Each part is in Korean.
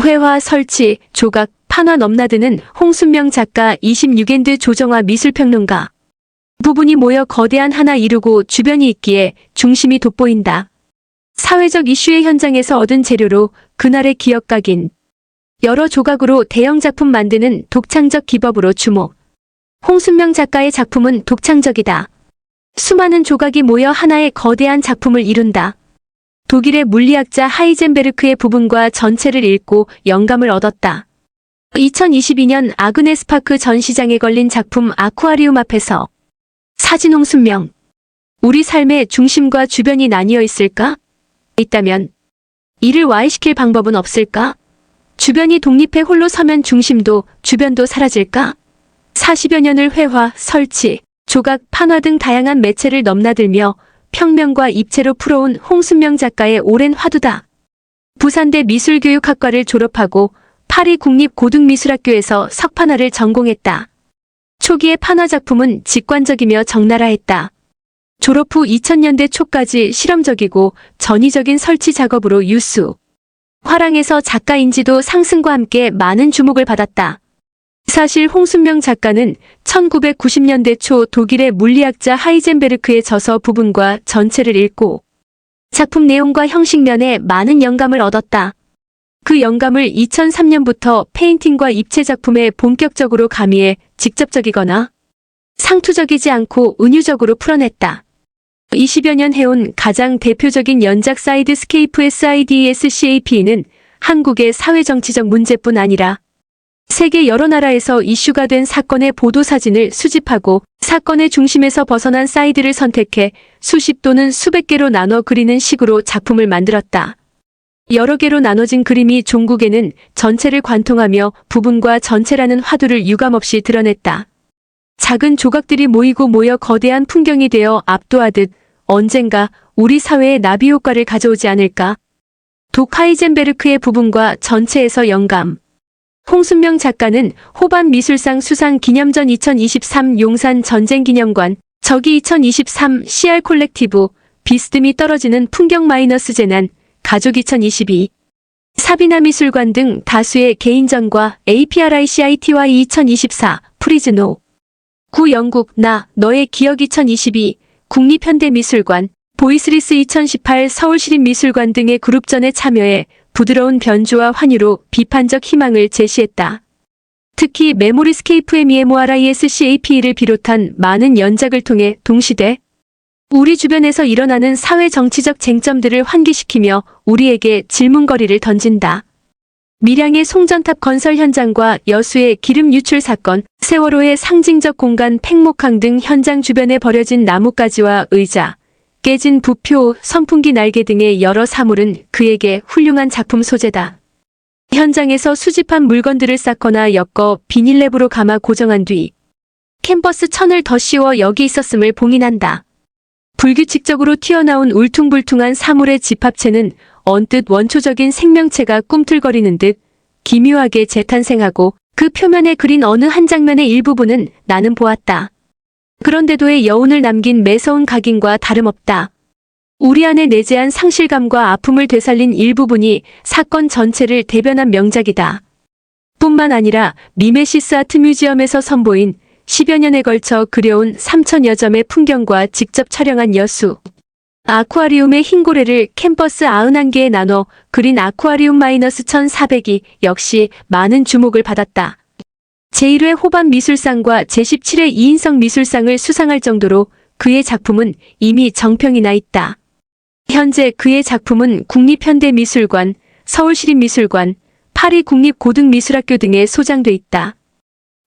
회화, 설치, 조각, 판화 넘나드는 홍순명 작가 26엔드 조정화 미술평론가. 부분이 모여 거대한 하나 이루고 주변이 있기에 중심이 돋보인다. 사회적 이슈의 현장에서 얻은 재료로 그날의 기억각인 여러 조각으로 대형 작품 만드는 독창적 기법으로 주목. 홍순명 작가의 작품은 독창적이다. 수많은 조각이 모여 하나의 거대한 작품을 이룬다. 독일의 물리학자 하이젠베르크의 부분과 전체를 읽고 영감을 얻었다. 2022년 아그네스 파크 전시장에 걸린 작품 아쿠아리움 앞에서 사진. 홍순명. 우리 삶의 중심과 주변이 나뉘어 있을까? 있다면 이를 와해시킬 방법은 없을까? 주변이 독립해 홀로 서면 중심도 주변도 사라질까? 40여 년을 회화, 설치, 조각, 판화 등 다양한 매체를 넘나들며 평면과 입체로 풀어온 홍순명 작가의 오랜 화두다. 부산대 미술교육학과를 졸업하고 파리 국립고등미술학교에서 석판화를 전공했다. 초기의 판화 작품은 직관적이며 적나라했다. 졸업 후 2000년대 초까지 실험적이고 전위적인 설치 작업으로 유수. 화랑에서 작가 인지도 상승과 함께 많은 주목을 받았다. 사실 홍순명 작가는 1990년대 초 독일의 물리학자 하이젠베르크의 저서 부분과 전체를 읽고 작품 내용과 형식면에 많은 영감을 얻었다. 그 영감을 2003년부터 페인팅과 입체 작품에 본격적으로 가미해 직접적이거나 상투적이지 않고 은유적으로 풀어냈다. 20여 년 해온 가장 대표적인 연작 사이드스케이프 SIDSCAP는 한국의 사회정치적 문제뿐 아니라 세계 여러 나라에서 이슈가 된 사건의 보도사진을 수집하고 사건의 중심에서 벗어난 사이드를 선택해 수십 또는 수백 개로 나눠 그리는 식으로 작품을 만들었다. 여러 개로 나눠진 그림이 종국에는 전체를 관통하며 부분과 전체라는 화두를 유감없이 드러냈다. 작은 조각들이 모이고 모여 거대한 풍경이 되어 압도하듯 언젠가 우리 사회에 나비 효과를 가져오지 않을까? 독 하이젠베르크의 부분과 전체에서 영감. 홍순명 작가는 호반 미술상 수상 기념전 2023 용산 전쟁기념관, 저기 2023 CR 콜렉티브, 비스듬히 떨어지는 풍경 마이너스 재난, 가족 2022, 사비나 미술관 등 다수의 개인전과 APRICITY 2024, 프리즈노, 구 영국 나 너의 기억 2022, 국립현대미술관, 보이스리스 2018 서울시립미술관 등의 그룹전에 참여해 부드러운 변주와 환희로 비판적 희망을 제시했다. 특히 메모리스케이프 MEMORISCAP를 비롯한 많은 연작을 통해 동시대 우리 주변에서 일어나는 사회 정치적 쟁점들을 환기시키며 우리에게 질문거리를 던진다. 밀양의 송전탑 건설 현장과 여수의 기름 유출 사건, 세월호의 상징적 공간 팽목항 등 현장 주변에 버려진 나뭇가지와 의자, 깨진 부표, 선풍기 날개 등의 여러 사물은 그에게 훌륭한 작품 소재다. 현장에서 수집한 물건들을 쌓거나 엮어 비닐랩으로 감아 고정한 뒤 캔버스 천을 더 씌워 여기 있었음을 봉인한다. 불규칙적으로 튀어나온 울퉁불퉁한 사물의 집합체는 언뜻 원초적인 생명체가 꿈틀거리는 듯 기묘하게 재탄생하고 그 표면에 그린 어느 한 장면의 일부분은 나는 보았다. 그런데도의 여운을 남긴 매서운 각인과 다름없다. 우리 안에 내재한 상실감과 아픔을 되살린 일부분이 사건 전체를 대변한 명작이다. 뿐만 아니라 미메시스 아트 뮤지엄에서 선보인 10여 년에 걸쳐 그려온 3000여 점의 풍경과 직접 촬영한 여수 아쿠아리움의 흰 고래를 캔버스 91개에 나눠 그린 아쿠아리움 -1400이 역시 많은 주목을 받았다. 제1회 호반 미술상과 제17회 이인성 미술상을 수상할 정도로 그의 작품은 이미 정평이 나 있다. 현재 그의 작품은 국립현대미술관, 서울시립미술관, 파리 국립고등미술학교 등에 소장돼 있다.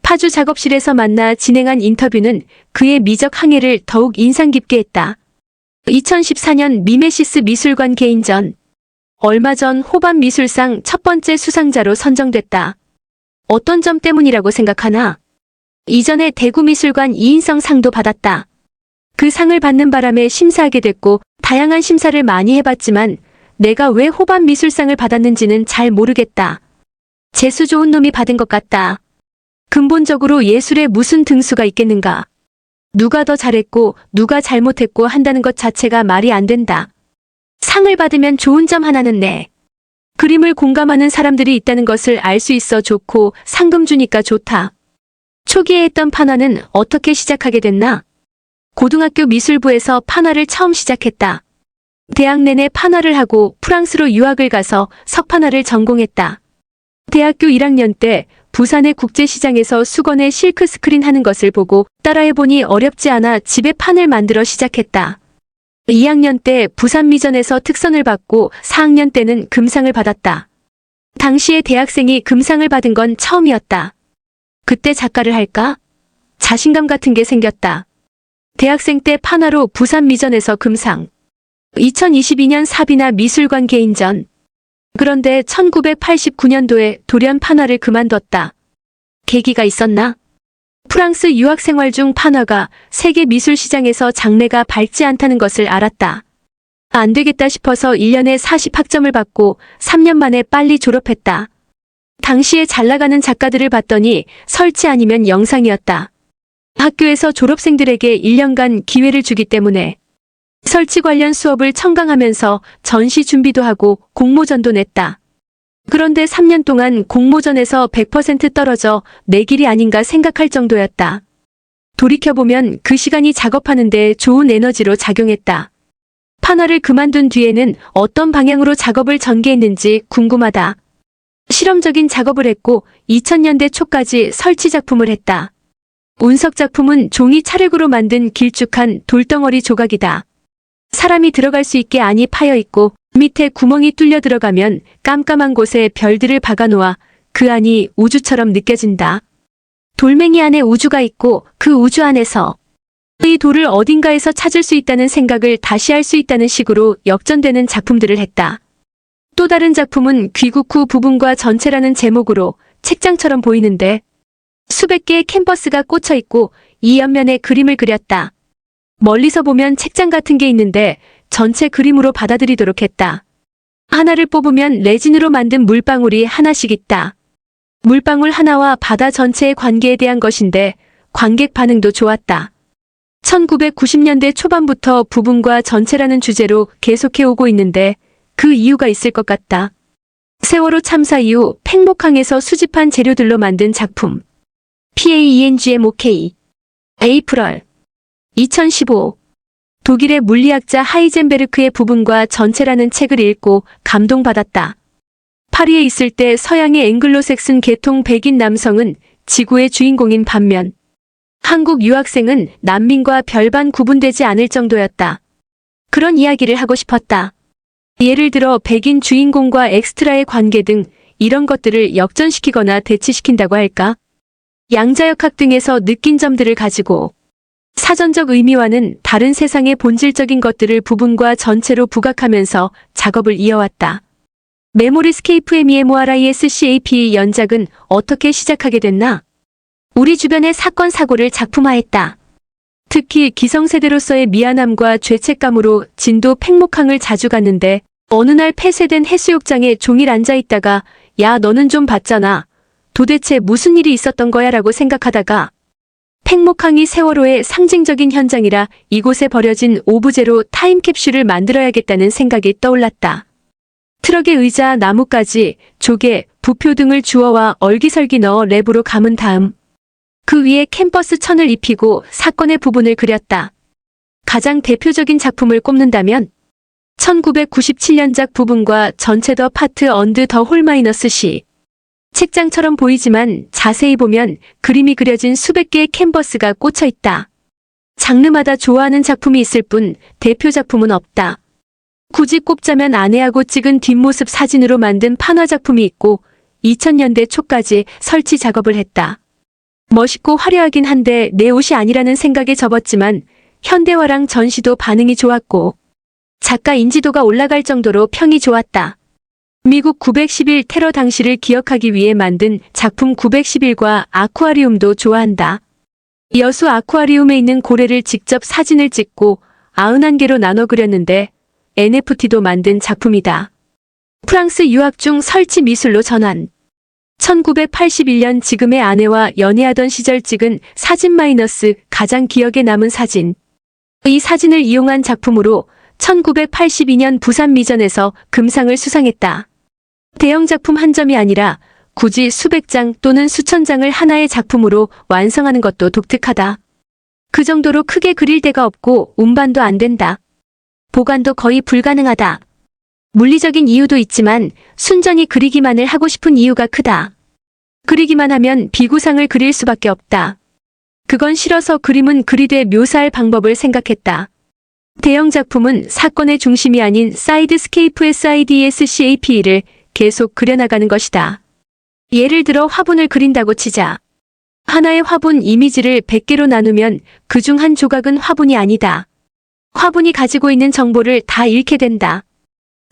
파주 작업실에서 만나 진행한 인터뷰는 그의 미적 항해를 더욱 인상 깊게 했다. 2014년 미메시스 미술관 개인전. 얼마 전 호반 미술상 첫 번째 수상자로 선정됐다. 어떤 점 때문이라고 생각하나? 이전에 대구미술관 이인성 상도 받았다. 그 상을 받는 바람에 심사하게 됐고 다양한 심사를 많이 해봤지만 내가 왜 호반 미술상을 받았는지는 잘 모르겠다. 재수 좋은 놈이 받은 것 같다. 근본적으로 예술에 무슨 등수가 있겠는가. 누가 더 잘했고 누가 잘못했고 한다는 것 자체가 말이 안 된다. 상을 받으면 좋은 점 하나는 내 그림을 공감하는 사람들이 있다는 것을 알 수 있어 좋고 상금 주니까 좋다. 초기에 했던 판화는 어떻게 시작하게 됐나? 고등학교 미술부에서 판화를 처음 시작했다. 대학 내내 판화를 하고 프랑스로 유학을 가서 석판화를 전공했다. 대학교 1학년 때 부산의 국제시장에서 수건에 실크 스크린 하는 것을 보고 따라해보니 어렵지 않아 집에 판을 만들어 시작했다. 2학년 때 부산미전에서 특선을 받고 4학년 때는 금상을 받았다. 당시에 대학생이 금상을 받은 건 처음이었다. 그때 작가를 할까? 자신감 같은 게 생겼다. 대학생 때 판화로 부산미전에서 금상. 2022년 사비나 미술관 개인전. 그런데 1989년도에 돌연 판화를 그만뒀다. 계기가 있었나? 프랑스 유학 생활 중 판화가 세계 미술 시장에서 장래가 밝지 않다는 것을 알았다. 안 되겠다 싶어서 1년에 40학점을 받고 3년 만에 빨리 졸업했다. 당시에 잘 나가는 작가들을 봤더니 설치 아니면 영상이었다. 학교에서 졸업생들에게 1년간 기회를 주기 때문에 설치 관련 수업을 청강하면서 전시 준비도 하고 공모전도 냈다. 그런데 3년 동안 공모전에서 100% 떨어져 내 길이 아닌가 생각할 정도였다. 돌이켜보면 그 시간이 작업하는 데 좋은 에너지로 작용했다. 판화를 그만둔 뒤에는 어떤 방향으로 작업을 전개했는지 궁금하다. 실험적인 작업을 했고 2000년대 초까지 설치 작품을 했다. 운석 작품은 종이 찰흙으로 만든 길쭉한 돌덩어리 조각이다. 사람이 들어갈 수 있게 안이 파여 있고 밑에 구멍이 뚫려 들어가면 깜깜한 곳에 별들을 박아놓아 그 안이 우주처럼 느껴진다. 돌멩이 안에 우주가 있고 그 우주 안에서 이 돌을 어딘가에서 찾을 수 있다는 생각을 다시 할 수 있다는 식으로 역전되는 작품들을 했다. 또 다른 작품은 귀국 후 부분과 전체라는 제목으로 책장처럼 보이는데 수백 개의 캔버스가 꽂혀 있고 이 옆면에 그림을 그렸다. 멀리서 보면 책장 같은 게 있는데 전체 그림으로 받아들이도록 했다. 하나를 뽑으면 레진으로 만든 물방울이 하나씩 있다. 물방울 하나와 바다 전체의 관계에 대한 것인데 관객 반응도 좋았다. 1990년대 초반부터 부분과 전체라는 주제로 계속해오고 있는데 그 이유가 있을 것 같다. 세월호 참사 이후 팽목항에서 수집한 재료들로 만든 작품. PAENGMOK 에이프럴 2015 독일의 물리학자 하이젠베르크의 부분과 전체라는 책을 읽고 감동받았다. 파리에 있을 때 서양의 앵글로색슨 계통 백인 남성은 지구의 주인공인 반면 한국 유학생은 난민과 별반 구분되지 않을 정도였다. 그런 이야기를 하고 싶었다. 예를 들어 백인 주인공과 엑스트라의 관계 등 이런 것들을 역전시키거나 대치시킨다고 할까? 양자역학 등에서 느낀 점들을 가지고 사전적 의미와는 다른 세상의 본질적인 것들을 부분과 전체로 부각하면서 작업을 이어왔다. 메모리스케이프 MEMORISCAP 연작은 어떻게 시작하게 됐나? 우리 주변의 사건 사고를 작품화했다. 특히 기성세대로서의 미안함과 죄책감으로 진도 팽목항을 자주 갔는데 어느 날 폐쇄된 해수욕장에 종일 앉아있다가 야 너는 좀 봤잖아. 도대체 무슨 일이 있었던 거야 라고 생각하다가 팽목항이 세월호의 상징적인 현장이라 이곳에 버려진 오브제로 타임캡슐을 만들어야겠다는 생각이 떠올랐다. 트럭에 의자, 나뭇가지, 조개, 부표 등을 주워와 얼기설기 넣어 랩으로 감은 다음 그 위에 캔버스 천을 입히고 사건의 부분을 그렸다. 가장 대표적인 작품을 꼽는다면 1997년작 부분과 전체 더 파트 언드 더 홀 마이너스 시. 책장처럼 보이지만 자세히 보면 그림이 그려진 수백 개의 캔버스가 꽂혀 있다. 장르마다 좋아하는 작품이 있을 뿐 대표 작품은 없다. 굳이 꼽자면 아내하고 찍은 뒷모습 사진으로 만든 판화 작품이 있고 2000년대 초까지 설치 작업을 했다. 멋있고 화려하긴 한데 내 옷이 아니라는 생각에 접었지만 현대화랑 전시도 반응이 좋았고 작가 인지도가 올라갈 정도로 평이 좋았다. 미국 911 테러 당시를 기억하기 위해 만든 작품 911과 아쿠아리움도 좋아한다. 여수 아쿠아리움에 있는 고래를 직접 사진을 찍고 91개로 나눠 그렸는데 NFT도 만든 작품이다. 프랑스 유학 중 설치 미술로 전환. 1981년 지금의 아내와 연애하던 시절 찍은 사진 마이너스 가장 기억에 남은 사진. 이 사진을 이용한 작품으로 1982년 부산미전에서 금상을 수상했다. 대형 작품 한 점이 아니라 굳이 수백 장 또는 수천 장을 하나의 작품으로 완성하는 것도 독특하다. 그 정도로 크게 그릴 데가 없고 운반도 안 된다. 보관도 거의 불가능하다. 물리적인 이유도 있지만 순전히 그리기만을 하고 싶은 이유가 크다. 그리기만 하면 비구상을 그릴 수밖에 없다. 그건 싫어서 그림은 그리되 묘사할 방법을 생각했다. 대형 작품은 사건의 중심이 아닌 사이드스케이프 SIDSCAP를 계속 그려나가는 것이다. 예를 들어 화분을 그린다고 치자. 하나의 화분 이미지를 100개로 나누면 그중 한 조각은 화분이 아니다. 화분이 가지고 있는 정보를 다 잃게 된다.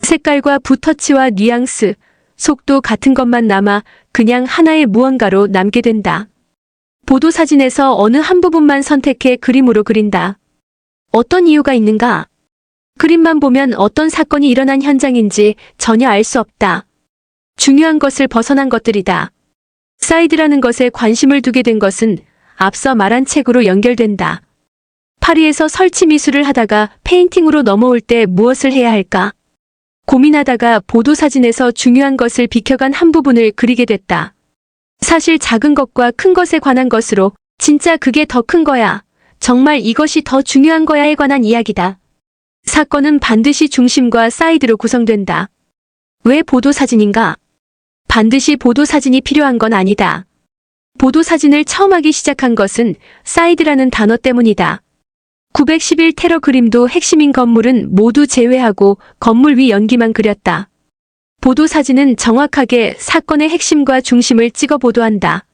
색깔과 붓터치와 뉘앙스, 속도 같은 것만 남아 그냥 하나의 무언가로 남게 된다. 보도사진에서 어느 한 부분만 선택해 그림으로 그린다. 어떤 이유가 있는가? 그림만 보면 어떤 사건이 일어난 현장인지 전혀 알 수 없다. 중요한 것을 벗어난 것들이다. 사이드라는 것에 관심을 두게 된 것은 앞서 말한 책으로 연결된다. 파리에서 설치 미술을 하다가 페인팅으로 넘어올 때 무엇을 해야 할까? 고민하다가 보도사진에서 중요한 것을 비켜간 한 부분을 그리게 됐다. 사실 작은 것과 큰 것에 관한 것으로 진짜 그게 더 큰 거야. 정말 이것이 더 중요한 거야에 관한 이야기다. 사건은 반드시 중심과 사이드로 구성된다. 왜 보도사진인가? 반드시 보도사진이 필요한 건 아니다. 보도사진을 처음 하기 시작한 것은 사이드라는 단어 때문이다. 911 테러 그림도 핵심인 건물은 모두 제외하고 건물 위 연기만 그렸다. 보도사진은 정확하게 사건의 핵심과 중심을 찍어 보도한다.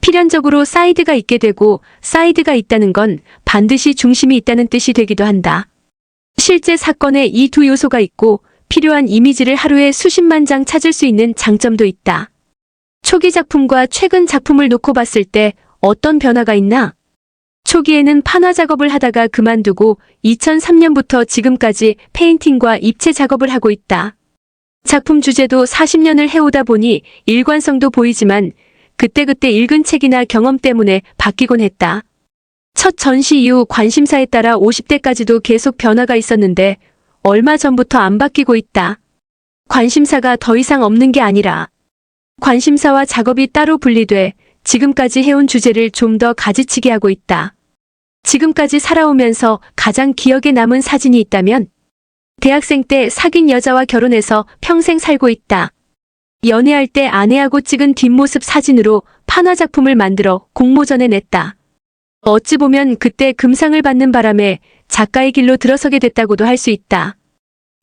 필연적으로 사이드가 있게 되고 사이드가 있다는 건 반드시 중심이 있다는 뜻이 되기도 한다. 실제 사건에 이 두 요소가 있고 필요한 이미지를 하루에 수십만 장 찾을 수 있는 장점도 있다. 초기 작품과 최근 작품을 놓고 봤을 때 어떤 변화가 있나? 초기에는 판화 작업을 하다가 그만두고 2003년부터 지금까지 페인팅과 입체 작업을 하고 있다. 작품 주제도 40년을 해오다 보니 일관성도 보이지만 그때그때 읽은 책이나 경험 때문에 바뀌곤 했다. 첫 전시 이후 관심사에 따라 50대까지도 계속 변화가 있었는데 얼마 전부터 안 바뀌고 있다. 관심사가 더 이상 없는 게 아니라 관심사와 작업이 따로 분리돼 지금까지 해온 주제를 좀 더 가지치게 하고 있다. 지금까지 살아오면서 가장 기억에 남은 사진이 있다면 대학생 때 사귄 여자와 결혼해서 평생 살고 있다. 연애할 때 아내하고 찍은 뒷모습 사진으로 판화 작품을 만들어 공모전에 냈다. 어찌 보면 그때 금상을 받는 바람에 작가의 길로 들어서게 됐다고도 할 수 있다.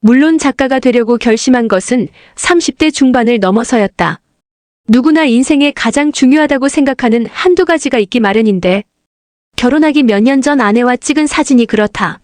물론 작가가 되려고 결심한 것은 30대 중반을 넘어서였다. 누구나 인생에 가장 중요하다고 생각하는 한두 가지가 있기 마련인데 결혼하기 몇 년 전 아내와 찍은 사진이 그렇다.